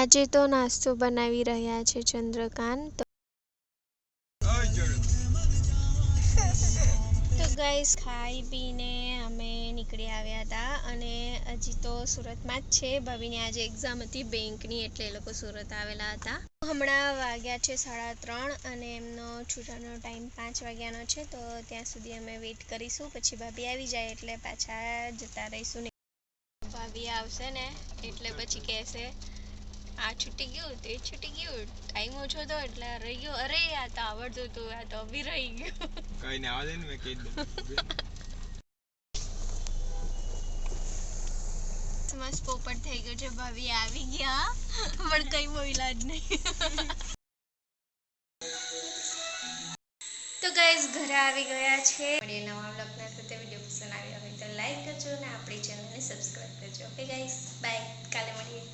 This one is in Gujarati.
આજે તો નાસ્તો બનાવી રહ્યા છે ચંદ્રકાંત. તો ગાઈસ ખાઈ પીને અમે નીકળી આવ્યા હતા અને હજી તો સુરતમાં જ છે. ભાભીની આજે એક્ઝામ હતી બેંકની, એટલે એ લોકો સુરત આવેલા હતા. હમણાં વાગ્યા છે 3:30 અને એમનો છૂટાનો ટાઈમ 5 વાગ્યાનો છે. તો ત્યાં સુધી અમે વેઇટ કરીશું, પછી ભાભી આવી જાય એટલે પાછા જતા રહીશું. ભાભી આવશે ને એટલે પછી કહેશે આ છૂટી ગયું, તે છૂટી ગયું, ટાઈમ ઓછો હતો એટલે રહી ગયો. અરે આ તો આવડતું હતું, આ તો બી રહી ગયું. કઈ ને આવે ને મેં કહી દઉં. મસ્ત પોપટ થઈ ગયો છે. ભાભી આવી ગયા પણ કઈ બોલ્યા જ નહીં. તો ગાઈસ ઘરે આવી ગયા છે. મળીએ નવા બ્લોગના સાથે. વિડીયો પસંદ આવ્યો હોય તો લાઈક કરજો અને આપણી ચેનલને સબસ્ક્રાઈબ કરજો. ઓકે ગાઈસ, બાય, કાલે મળીએ.